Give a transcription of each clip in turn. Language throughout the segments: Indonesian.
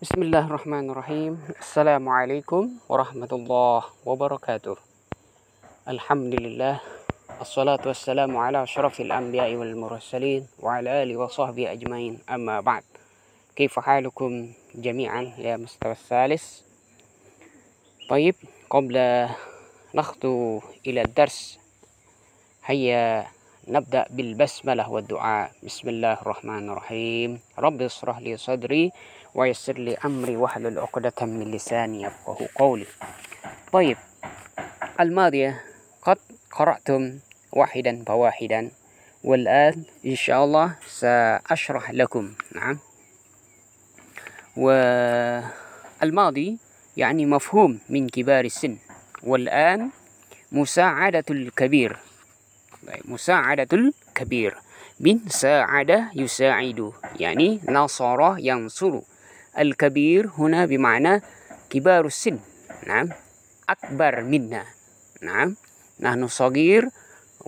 Bismillahirrahmanirrahim. Assalamualaikum warahmatullahi wabarakatuh. Alhamdulillah. Assalatu wassalamu ala asyrafil anbiya'i wal mursalin wa ala alihi wa sahbihi ajmain. Amma ba'd. Kaifa halukum jami'an ya mustawa salis? طيب قبل نخطو إلى الدرس هيا نبدأ بالبسملة والدعاء. بسم الله الرحمن الرحيم. رب اشرح لي صدري ويسر لي أمري واحلل عقدة من لساني يفقهوا قولي. طيب الماضية قد قرأتم واحدا فواحدا، والآن إن شاء الله سأشرح لكم. نعم. والماضي يعني مفهوم من كبار السن، والآن مساعدة الكبير. مساعدة الكبير من ساعد يساعد، يعني نصر ينصر. الكبير هنا بمعنى كبار السن. نعم، أكبر منا. نعم، نحن صغير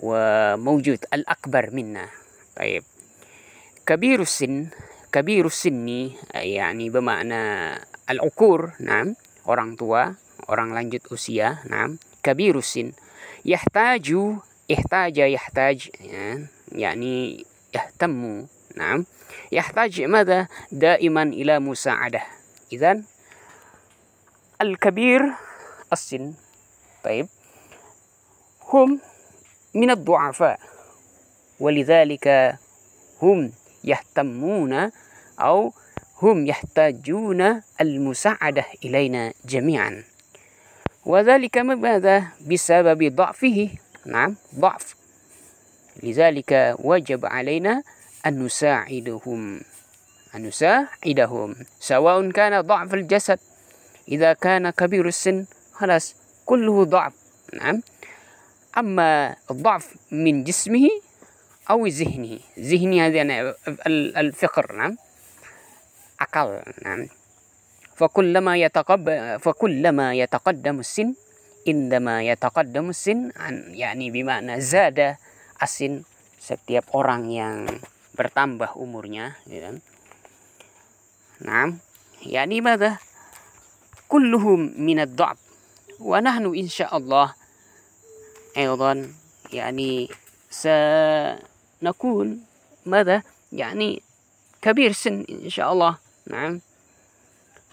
وموجود الأكبر منا. طيب كبير السن، كبير السن يعني بمعنى العقور. نعم، orang tua، orang lanjut usia. نعم، كبير السن يحتاج، احتاج يحتاج يعني يهتم. نعم، يحتاج ماذا؟ دائما إلى مساعدة. إذن الكبير السن، طيب، هم من الضعفاء، ولذلك هم يهتمون أو هم يحتاجون المساعدة إلينا جميعا، وذلك ماذا؟ بسبب ضعفه. نعم، ضعف، لذلك وجب علينا أن نساعدهم، أن نساعدهم سواء كان ضعف الجسد. إذا كان كبير السن خلاص كله ضعف. نعم، أما الضعف من جسمه أو ذهنه، ذهني هذا الفكر. نعم، أقل. نعم، فكلما يتقدم السن، عندما يتقدم السن يعني بمعنى زاد السن، setiap orang yang bertambah umurnya, gitu. Nah, yani ماذا؟ كلهم من الضعف، ونحن إن شاء الله أيضا يعني سنكون ماذا؟ يعني كبير سن إن شاء الله. نعم،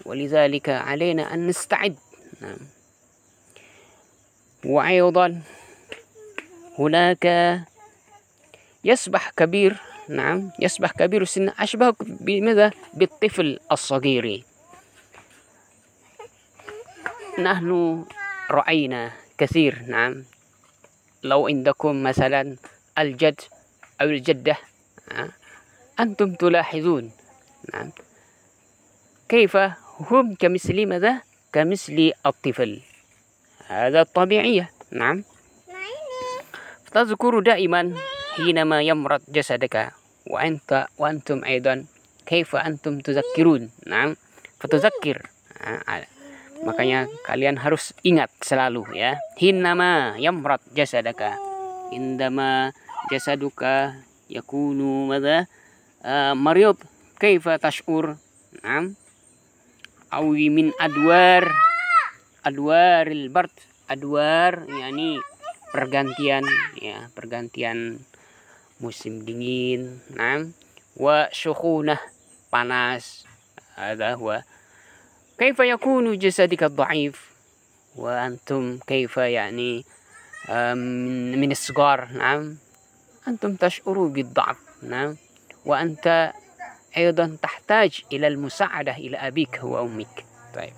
ولذلك علينا أن نستعد. نعم، وأيضا هناك يصبح كبير. نعم، يصبح كبير السن أشبه بماذا؟ بالطفل الصغير. نحن رأينا كثير. نعم، لو عندكم مثلا الجد أو الجدة، أنتم تلاحظون. نعم، كيف هم كمثل ماذا؟ كمثل الطفل، هذا الطبيعية. نعم، تذكر دائما حينما يمرض جسدك وأنتم أيضا كيف أنتم تذكرون. نعم، فتذكر. makanya kalian harus ingat selalu, ya, hinama yamrad jasadaka, indama jasaduka yakunu madha marid, kaifa tash'ur. Naam, awi min adwaril bard. Adwar yani pergantian, ya, pergantian musim dingin. Naam, wa syukhunah, panas. Hadha huwa. كيف يكون جسدك ضعيف وأنتم كيف يعني من الصغار. نعم، أنتم تشعروا بالضعف. نعم، وأنت أيضا تحتاج إلى المساعدة إلى أبيك وأمك. طيب،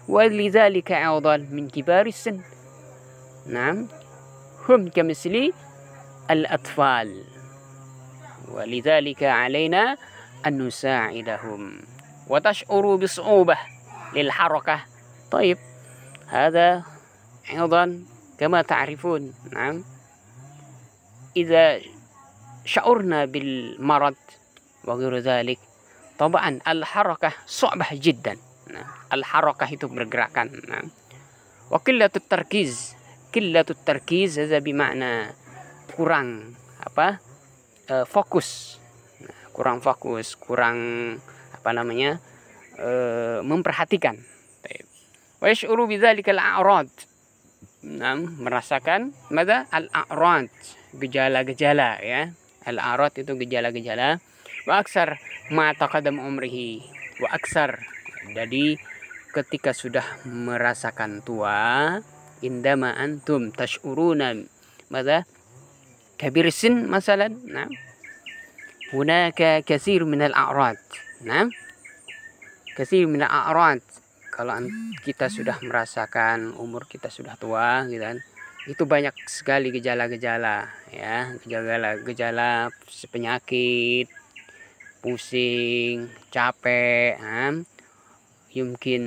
ولذلك أيضا من كبار السن. نعم، هم كمثل الأطفال، ولذلك علينا أن نساعدهم. وتشعروا بصعوبة للحركة. طيب، هذا أيضا كما تعرفون. نعم، إذا شعرنا بالمرض وغير ذلك طبعا الحركة صعبة جدا. Nah, الحركة itu bergerakan. Nah, وقلة التركيز، قلة التركيز هذا بمعنى kurang apa? Fokus. Nah, kurang fokus, kurang apa namanya? memperhatikan. Wa yash'uru bidzalika al-a'rad. Nah, merasakan mada al-a'rad, gejala-gejala ya. Al-a'rad itu gejala-gejala. Wa aksar ma taqaddam umrihi. Wa aksar. Jadi ketika sudah merasakan tua, indama antum tash'uruna mada kabir sin masalan. Nah, hunaka katsir min al-a'rad. Nah, katsir min al-a'rad. Kalau kita sudah merasakan umur kita sudah tua gitu kan, itu banyak sekali gejala-gejala ya, gejala-gejala penyakit, pusing, capek, yumkin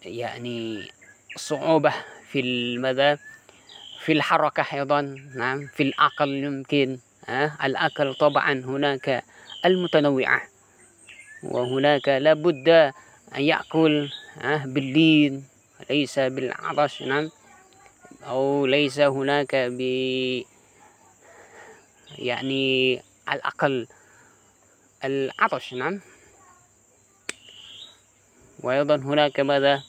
yakni su'ubah fil madha fil harakah aidan, نعم fil aql yumkin al aql طبعا هناك المتنوعة وهناك لابد أن يأكل باللين ليس بالعطش، نعم، أو ليس هناك يعني على الأقل العطش، نعم. وأيضا هناك ماذا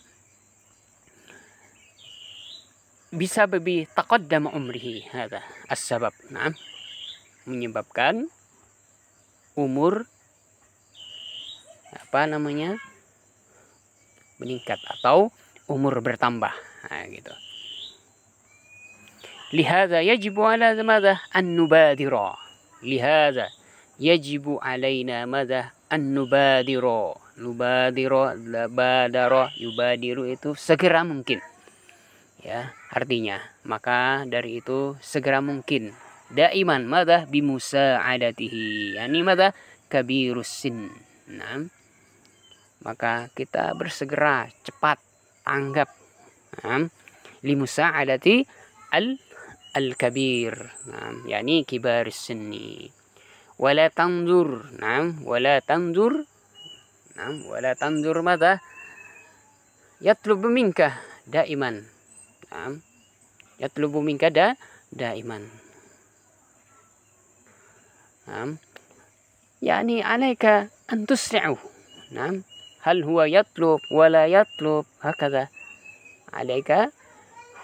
بسبب تقدم عمره، هذا السبب، نعم، menyebabkan umur apa namanya meningkat atau umur bertambah, nah, gitu. Lihada yajibu ala madha an nubadira. Lihada yajibu alaina madha an nubadira. Nubadira, badara, yubadiru itu segera mungkin. Ya, artinya maka dari itu segera mungkin. Daiman madha bimusa'adatihi. Yani madha kabirus sin. Nah, maka kita bersegera cepat tanggap limusa'adati al-kabir, yani kibaris sinni. Wala tanzur, wala tanzur, wala tanzur madha yatlubu minka daiman, yatlubu minka daiman, yani alaika an tusri'u. Nah, hal huwa yatlub wala yatlub, hakadha alaika,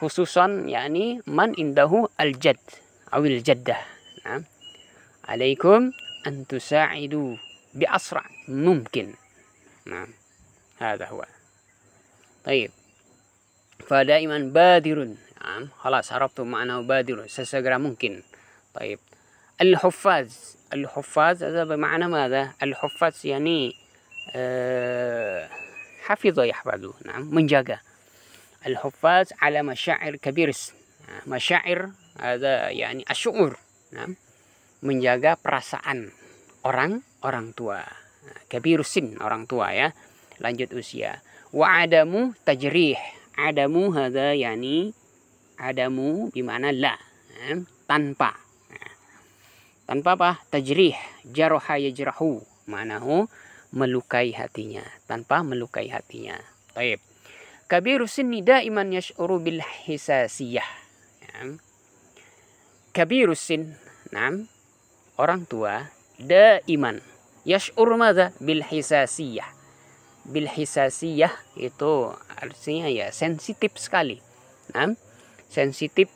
khususan yani man indahu al-jadd awil jaddah. Nah, alaikum an tusa'idu bi asra' mumkin. Nah, hadha huwa. Tayyib. Fadaiman badirun. Nah, khalas arabtu ma'na badirun, sesegera mungkin. Tayyib. Al-huffaz. Al-huffaz hadha bima'na madha? Al-huffaz yani hafidha yahfadhu, menjaga. Al-huffaz ala masyair kabir, masyair ada yani asy'ur, menjaga perasaan orang tua, kabirus sin, orang tua ya, lanjut usia. Wa adamu tajrih. Adamu hadha yani adamu bimana la, tanpa. Tanpa apa? Tajrih, jaraha yajrahu, ma'nahu melukai hatinya, tanpa melukai hatinya. Taib. Kabirus sinni daiman yash'uru bil hisasiyah. Kabirus sin, orang tua daiman yash'ur madza bil hisasiyah. Bil hisasiyah itu artinya ya sensitif sekali. Sensitif,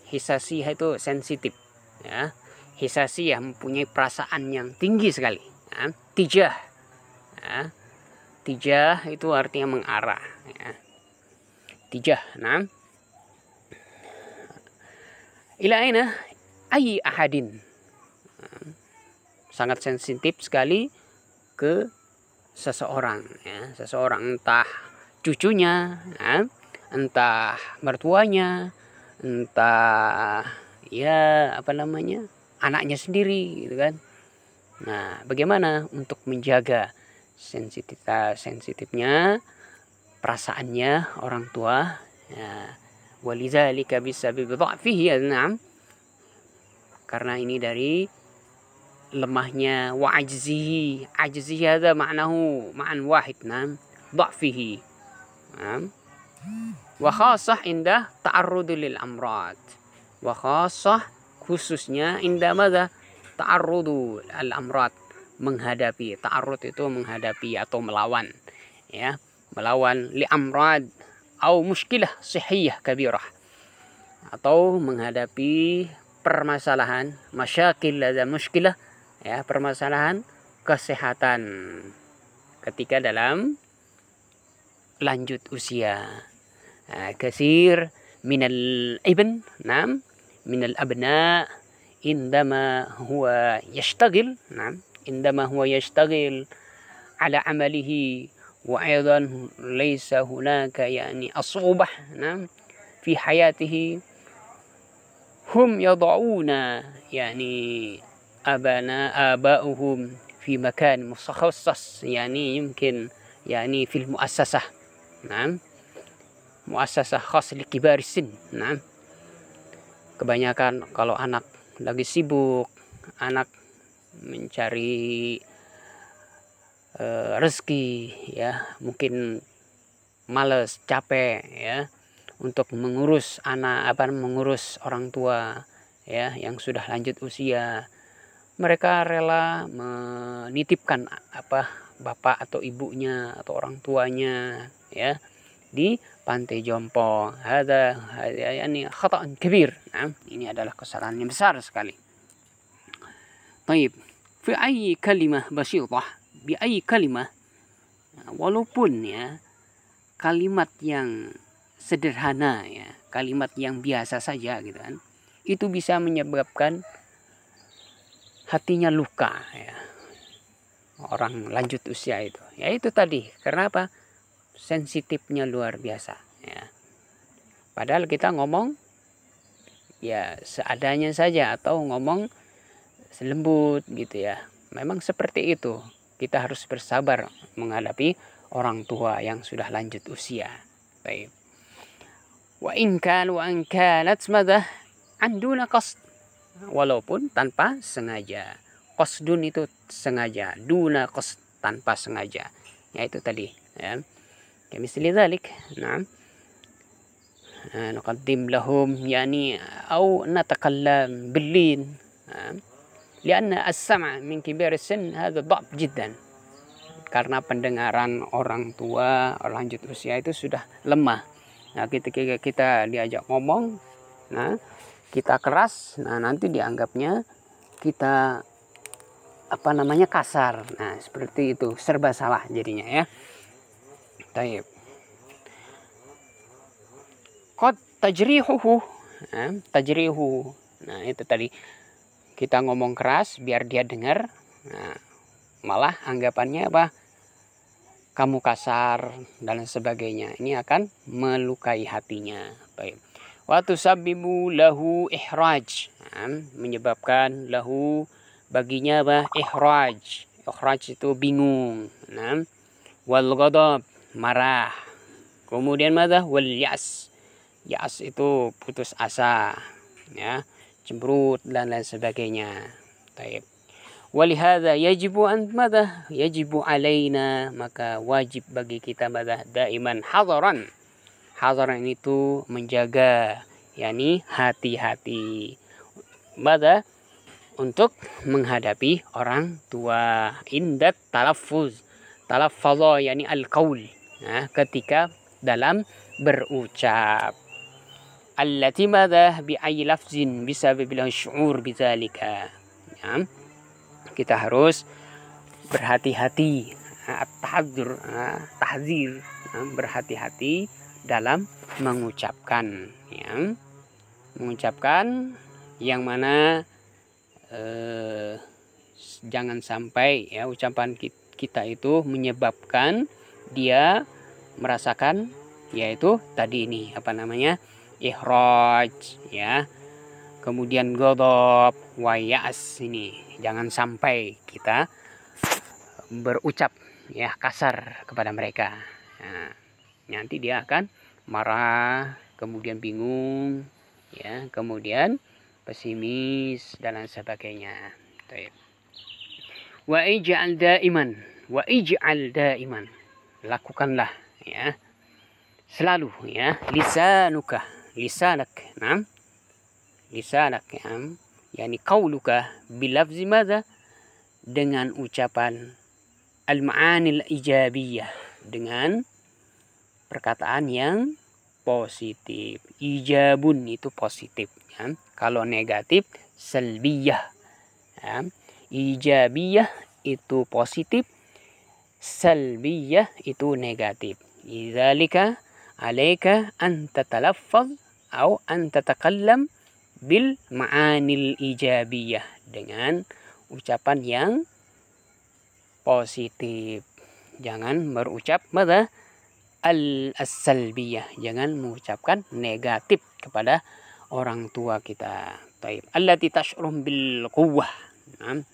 hisasiyah itu sensitif ya. Hisasiyah mempunyai perasaan yang tinggi sekali. Tijah. Tijah itu artinya mengarah ya. Tijah, ila aina ay ahadin, sangat sensitif sekali ke seseorang ya. Seseorang, entah cucunya ya, entah mertuanya, entah ya apa namanya anaknya sendiri gitu kan. Nah, bagaimana untuk menjaga sensitifnya perasaannya orang tua ya. Walidzalika bisababi dha'fihi, na'am, karena ini dari lemahnya, wa ajzihi. Ajzihi hadha ma'nahu ma'an wahid, na'am, dha'fihi, na'am. Wa khassah indah ta'arrud lil amrad. Wa khassah khususnya indah madha ta'arrudu al amrad, menghadapi. Ta'arud itu menghadapi atau melawan, ya, melawan li amrad atau muskilah sihiyah kabirah, atau menghadapi permasalahan masyakil dan muskilah, ya, permasalahan kesehatan ketika dalam lanjut usia. Kasir minal ibn, nam, minal abna indama huwa yashtagil, nam, indama huwa yashtagil ala amalihi wa aidan laysa hunaka yani asubah, nam, fi hayatihi hum yad'una yani aba'uhum في مكان مخصص يعني يمكن يعني في المؤسسة، نعم، مؤسسة خاص لكبار السن. Nah, kebanyakan kalau anak lagi sibuk, anak mencari rezeki, ya, mungkin males, capek, ya, untuk mengurus anak, mengurus orang tua, ya, yang sudah lanjut usia. Mereka rela menitipkan bapak atau ibunya atau orang tuanya, ya, di pantai jompo. Ada yani khata'an kabir. Nah, ini adalah kesalahan yang besar sekali. Baik, fi ayyi kalimah basyitah, bi ayyi kalimah, walaupun, ya, kalimat yang sederhana, ya, kalimat yang biasa saja gitu kan, itu bisa menyebabkan hatinya luka, ya, orang lanjut usia itu. Ya itu tadi, karena apa? Sensitifnya luar biasa, ya. Padahal kita ngomong ya seadanya saja atau ngomong selembut gitu, ya. Memang seperti itu. Kita harus bersabar menghadapi orang tua yang sudah lanjut usia. Baik. Wa in kanat madah anduna qasd, walaupun tanpa sengaja. Qasdun itu sengaja, duna qasd tanpa sengaja. Ya itu tadi, ya. Kamisli dzalik, na'am. Nuqaddim lahum yani au natakallam billin. لأن السمع من كبار السن هذا ضعف جدا. Karena pendengaran orang tua, orang lanjut usia itu sudah lemah. Nah, ketika kita diajak ngomong, nah, kita keras, nah nanti dianggapnya kita kasar. Nah, seperti itu, serba salah jadinya, ya. Taib. Qad tajrihuhu, tajrihu. Nah, itu tadi kita ngomong keras biar dia dengar. Nah, malah anggapannya apa? Kamu kasar dan sebagainya. Ini akan melukai hatinya. Baik. Wa tusabbibu lahu ihraj, menyebabkan lahu baginya apa? Ihraj. Ihraj itu bingung. Wal ghadab, marah. Kemudian madza? Wal yas. Yas itu putus asa, ya, cemberut dan lain sebagainya. Baik. Walihada yajibu an madza? Yajibu alaina, maka wajib bagi kita madza? Daiman hadaran. Hadaran itu menjaga, yakni hati-hati. Mada? Untuk menghadapi orang tua. Indat talaffuz. Talaffadha yakni al-qaul. Nah, ketika dalam berucap. Allati mada? Bi'ayyi lafzin bisababil syu'ur bidzalika. Ya. Kita harus berhati-hati. Tahadzur, tahzir, berhati-hati dalam mengucapkan, ya, mengucapkan yang mana jangan sampai, ya, ucapan kita itu menyebabkan dia merasakan, yaitu tadi ini ihraj, ya, kemudian ghadab, wa ya'as. Ini jangan sampai kita berucap, ya, kasar kepada mereka. Nah, nanti dia akan marah, kemudian bingung, ya, kemudian pesimis dan lain sebagainya. Wa ij'al daiman, lakukanlah, ya, selalu, ya, lisanak, lisanak, yani qauluka bilafzi madza? dengan ucapan al-ma'anil ijabiyah, dengan perkataan yang positif. Ijabun itu positif, ya. Kalau negatif salbiyah, ya. Ijabiyah itu positif, salbiyah itu negatif. Lidzalika alaika an tatalaffaz atau an tatakallam bil ma'anil ijabiyah, dengan ucapan yang positif. Jangan berucap mada al-salbiyah, jangan mengucapkan negatif kepada orang tua kita. Taib. Allati tash'urum bil quwwah. Nah,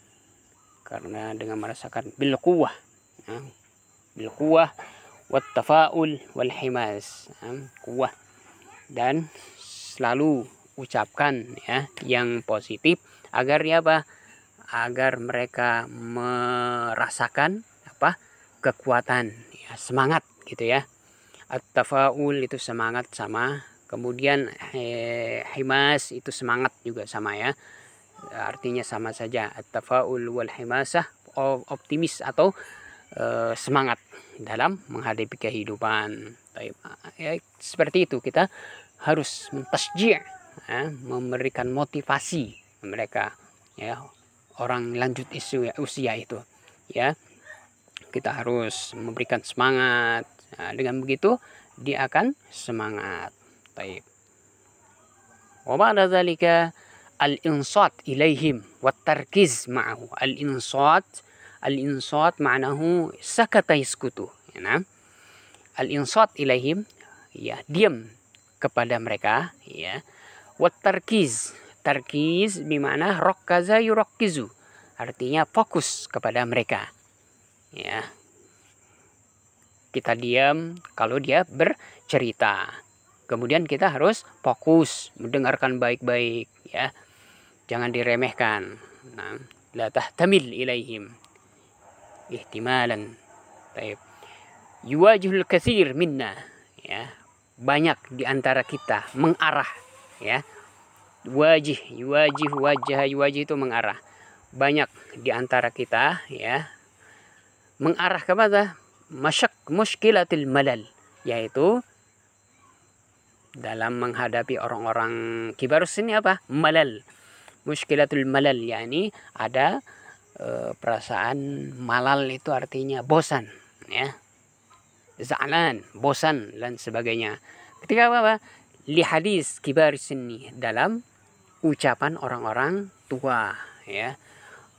karena dengan merasakan bil quwwah, nah, bil quwwah wat tafaul wal himas, quwwah, dan selalu ucapkan, ya, yang positif agar ya apa? Agar mereka merasakan apa? Kekuatan, ya, semangat gitu ya. At-tafaul itu semangat sama, kemudian himas itu semangat juga sama, ya. Artinya sama saja, at-tafaul wal himasah, optimis atau semangat dalam menghadapi kehidupan. Ya, seperti itu kita harus mentasji', ya, memberikan motivasi mereka, ya, orang lanjut usia itu, ya. Kita harus memberikan semangat. Nah, dengan begitu dia akan semangat. Baik. Wa ba'da dzalika al-insat ilaihim wat tarkiz ma'ahu. Al-insat ma'nahu sakata yaskutu. Ya, al-insat ilaihim, ya, diam kepada mereka, ya. Wat tarkiz bermakna rakkaza yurakkizu, artinya fokus kepada mereka, ya. Kita diam kalau dia bercerita, kemudian kita harus fokus mendengarkan baik-baik, ya, jangan diremehkan. Nah, la tahtamil ilaihim ihtimalan. Taib. Yuwajihul katsir minna, ya, banyak di antara kita mengarah, ya. Yuwajih itu mengarah. Banyak di antara kita, ya, mengarah kepada muskilatil malal, yaitu dalam menghadapi orang-orang kibarus ini apa? Malal. Muskilatul malal, yakni ada perasaan malal itu artinya bosan, ya. Za'lan, bosan dan sebagainya. Ketika apa? Li hadis kibar sinni, dalam ucapan orang-orang tua, ya.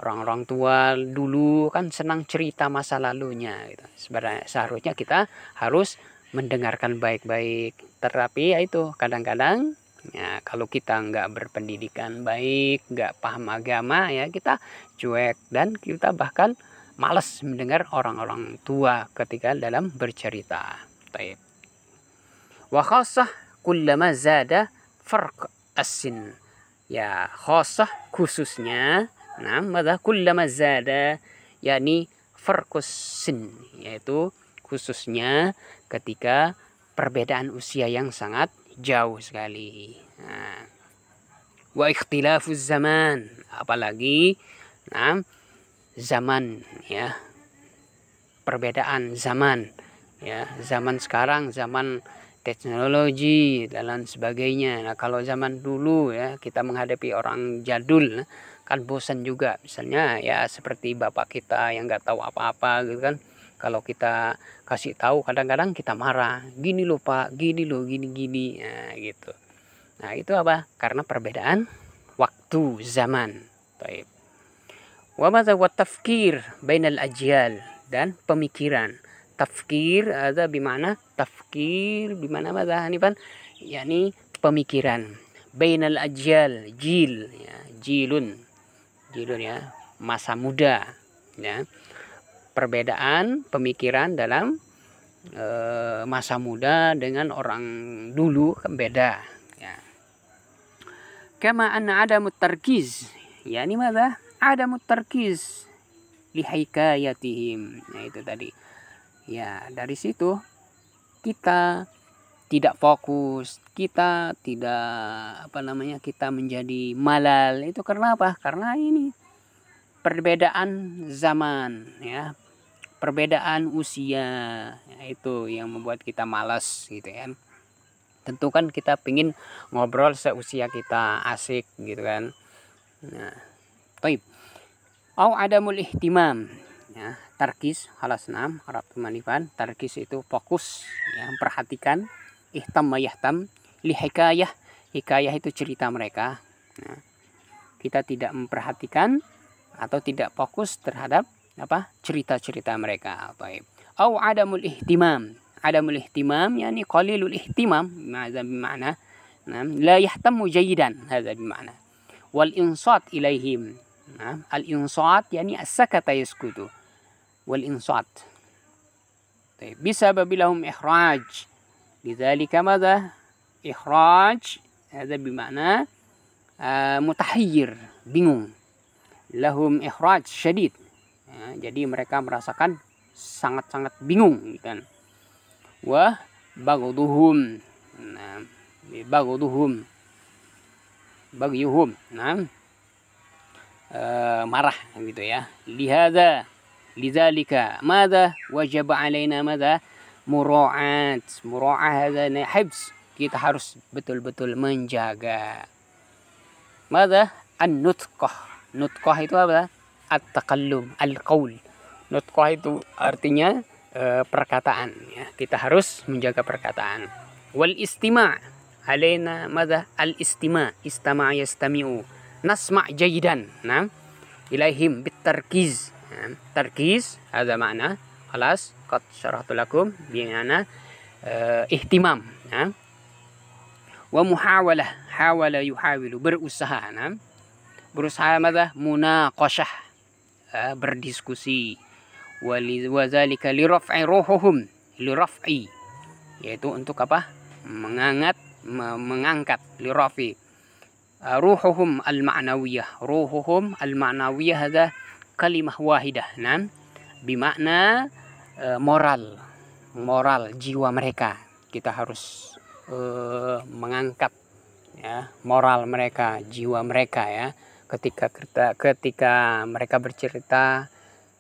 Orang-orang tua dulu kan senang cerita masa lalunya gitu. Seharusnya kita harus mendengarkan baik-baik. Tetapi ya itu kadang-kadang, ya, kalau kita nggak berpendidikan baik, nggak paham agama, ya, kita cuek dan kita bahkan malas mendengar orang-orang tua ketika dalam bercerita. Baik. Wa khassah kullama zada farq as-sin. Ya, khassah khususnya, nah, madza kullama zada, yakni farqus sin, yaitu khususnya ketika perbedaan usia yang sangat jauh sekali. Nah, wa ikhtilafuz zaman, apalagi, nah, zaman, ya, perbedaan zaman, ya, zaman sekarang zaman teknologi dan sebagainya. Nah, kalau zaman dulu, ya, kita menghadapi orang jadul, kan bosan juga. Misalnya, ya, seperti bapak kita yang nggak tahu apa-apa gitu kan. Kalau kita kasih tahu kadang-kadang kita marah. Gini loh Pak, gini loh, gini-gini, nah, gitu. Nah, itu apa? Karena perbedaan waktu, zaman. Baik. Wa madza wa tafkir bainal ajyal, dan pemikiran. Tafkir ada bimana? Tafkir bimana madza hanifan? Yakni pemikiran. Bainal ajyal, jil, ya, jilun, ya, masa muda, ya. Perbedaan pemikiran dalam masa muda dengan orang dulu kan beda, ya. Kama anna adamut tarkiz, yakni madza? Adamut tarkiz li hikayatihim. Nah, itu tadi. Ya, dari situ kita tidak fokus, kita tidak kita menjadi malal. Itu karena apa? Karena ini perbedaan zaman, ya, perbedaan usia, ya, itu yang membuat kita malas gitu kan. Tentu kan kita pingin ngobrol seusia kita, asik gitu kan. Nah, baik. Au adamul ihtimam, ya, tarkis halas 6 Arab manifan. Tarkis itu fokus, ya, perhatikan. Ihtam yahtam li hikayah. Hikayah itu cerita mereka. Nah, kita tidak memperhatikan atau tidak fokus terhadap apa cerita-cerita mereka. Baik. Au adamul ihtimam. Adamul ihtimam yani qalilul ihtimam. Ma'za bima'na la yahtamu jayidan. Hadza bima'na. Wal insat ilaihim. Al insat yani as-sakata yaskutu. Wal insat. Baik. Bisabab lahum ikhraj. Lidzalika madza? Ikhraj. Hadza bima'na mutahayyir, bingung. Lahum ikhraj syadid, ya, jadi mereka merasakan sangat-sangat bingung kan. Wa baghduhum, nah, baghduhum, bagyuhum, nah, marah gitu ya. Lihada, lidzalika madza wajib alaina madza mura'at. Mura'ah hadza hibs, kita harus betul-betul menjaga. Madza an-nutqah. Nutqah itu apa? At-takallum, al-qaul. Nutqah itu artinya perkataan, ya. Kita harus menjaga perkataan. Wal istima' alaina madza al-istima'. Istama' yastami'u. Nasma' jayidan. Nah, ilaihim bitarkiz. Tarkiz hadza makna. Khalas, qad syarahtu lakum bi'ana ihtimam, nah. Wa muhawalah, hawala yuhawilu, berusaha, nah. Berusaha madza munaqashah, berdiskusi. Wa zalika li raf'i ruhuhum, li raf'i, yaitu untuk apa? Mengangkat, li raf'i ruhuhum al-ma'nawiyah. Ruhuhum al-ma'nawiyah hadza kalimah wahidah, nah, bimakna moral jiwa mereka. Kita harus mengangkat, ya, moral mereka, jiwa mereka, ya. Ketika mereka bercerita,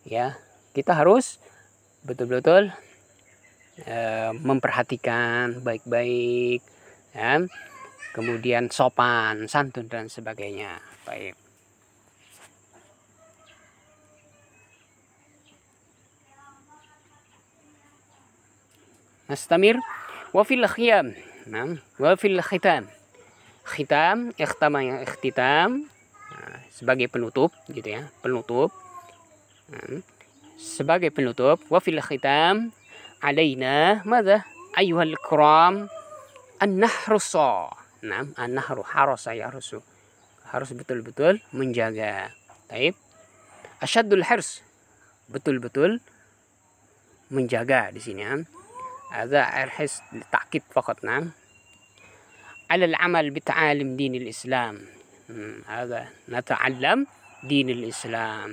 ya, kita harus betul-betul memperhatikan baik-baik, ya. Kemudian sopan, santun dan sebagainya. Baik. Nastamir. Wa fil khiyam, nah, wa fil khitam. Khitam, ikhtama yang ikhtitam, sebagai penutup gitu ya, penutup. Sebagai penutup, wa fil khitam alaina madza ayyuhal kiram an-nahrusa. Nah, an-nahru harasa yahrusu. Harus betul-betul menjaga. Baik. Asyaddul hirs, betul-betul menjaga di sini, ya. Ada irhis ta'kid faqat, nah. Ala al-amal bi ta'alim dinil Islam. هذا نتعلم دين الإسلام.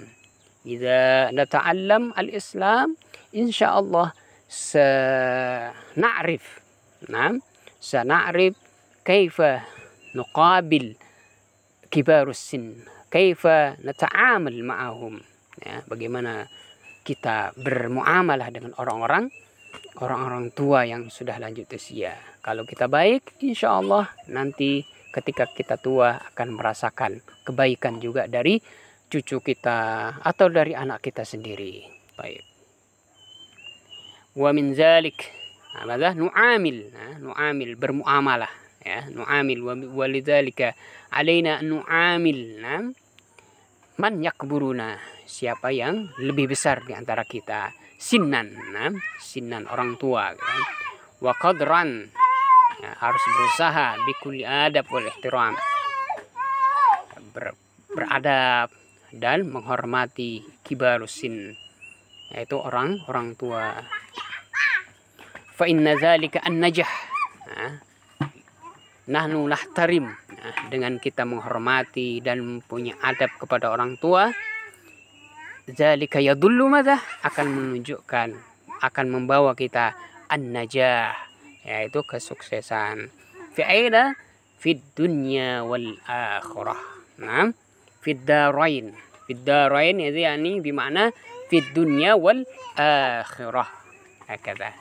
إذا نتعلم الإسلام إن شاء الله سنعرف، نعم، سنعرف كيف نقابل كبار السن، كيف نتعامل معهم، ya, bagaimana kita bermuamalah dengan orang-orang tua yang sudah lanjut usia. Kalau kita baik, insya Allah nanti ketika kita tua akan merasakan kebaikan juga dari cucu kita atau dari anak kita sendiri. Baik. Wa min zalik, madza nu'amil, nu'amil, bermuamalah, ya, nu'amil. Wa lidzalika alaina nu'amil, man yakburuna, siapa yang lebih besar di antara kita, sinnan, sinnan, orang tua, kan? Wa qadran, ya, harus berusaha bikul adab wal ihtiram, beradab dan menghormati kibarusin, yaitu orang tua. Fa inna dzalika an-najah, nahnu nahtarim, dengan kita menghormati dan mempunyai adab kepada orang tua, dzalika yadullu madza, akan menunjukkan, akan membawa kita an-najah, yaitu kesuksesan. Fi aina fid dunya wal akhirah, nah, fid darain, Fid darain itu yani bimana fid dunya wal akhirah. Hakadha.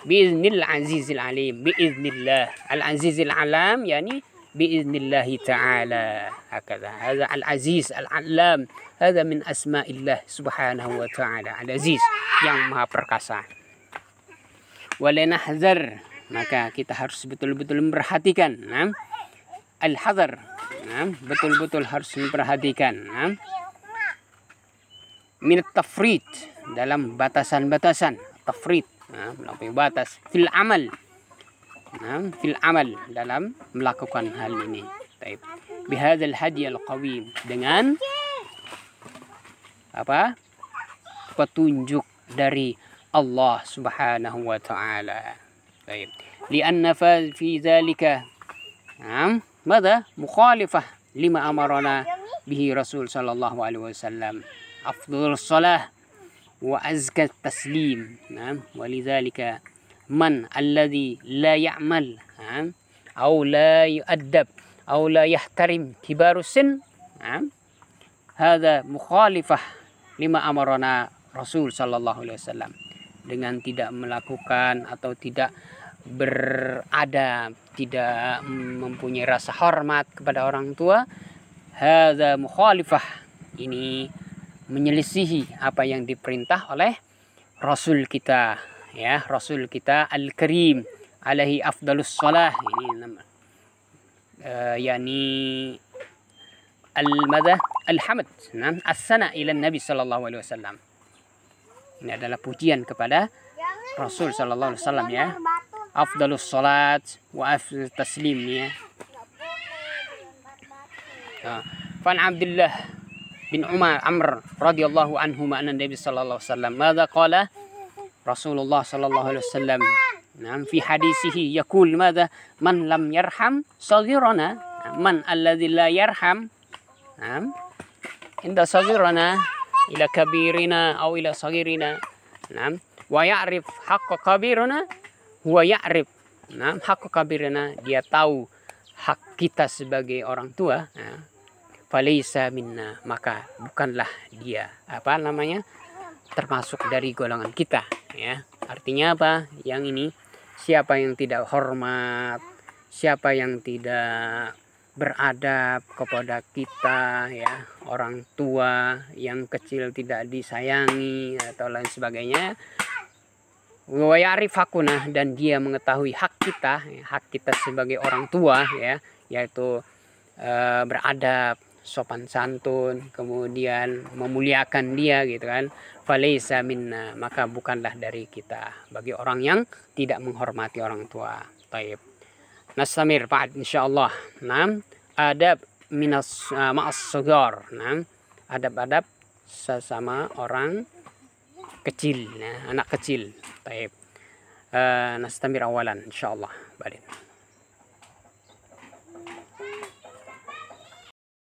Biiznil azizil alim. Biiznillah. Al azizil alam yani biiznillahi ta'ala. Hakadha. Hadza al aziz al alam. Hadza min asma'illah subhanahu wa ta'ala. Al aziz yang maha perkasa. Walanahzar, maka kita harus betul-betul memperhatikan. Al-hadar, betul-betul harus memperhatikan. Min tafrid, dalam batasan-batasan. Tafrid, melampaui batas. Fil amal, fil amal, dalam melakukan hal ini. Taib. Bihadzal hadi al-qawim, dengan apa? Petunjuk dari Allah subhanahu wa ta'ala. Baik. Lianna fi dzalika ماذا مخالفة لما أمرنا به رسول صلى الله عليه وسلم أفضل الصلاة وأزكى التسليم. ولذلك من الذي لا يعمل أو لا يؤدب أو لا يحترم كبار السن هذا مخالفة لما أمرنا رسول صلى الله عليه وسلم. Dengan tidak melakukan atau tidak beradab, tidak mempunyai rasa hormat kepada orang tua, hadza mukhalifah, ini menyelisihi apa yang diperintah oleh Rasul kita, ya, Rasul kita Al-Karim alaihi afdalus shalah. Ini yani al-madha al-hamd, as-sana ila Nabi sallallahu alaihi wasallam. Ini adalah pujian kepada Rasul sallallahu alaihi wasallam, ya. Afdalus salat wa afdalus taslim, ya. Fan Abdullah bin Amr radhiyallahu anhuma anna Nabi sallallahu alaihi wasallam madza qala Rasulullah sallallahu alaihi wasallam fi hadisihi yaqul madza man lam yarham saghirana, man alladzi la yarham inda saghirana ila kabirina atau ila saghirina, wa ya'rif haqqa kabirina wa ya'rif haqqa kabirina, dia tahu hak kita sebagai orang tua, falaysa minna, maka bukanlah dia termasuk dari golongan kita, ya. Artinya apa? Yang ini, siapa yang tidak hormat, siapa yang tidak beradab kepada kita, ya, orang tua yang kecil tidak disayangi atau lain sebagainya, wa ya'rif hakuna, dan dia mengetahui hak kita, ya, hak kita sebagai orang tua, ya, yaitu beradab, sopan santun, kemudian memuliakan dia, gitu kan. Falaysa minna, maka bukanlah dari kita, bagi orang yang tidak menghormati orang tua. Taib. Nastamir ba'd insyaallah. Adab minas ma'as saghar. Adab-adab sesama orang kecil, anak kecil. Taib. Nastamir awalan insyaallah. Baik.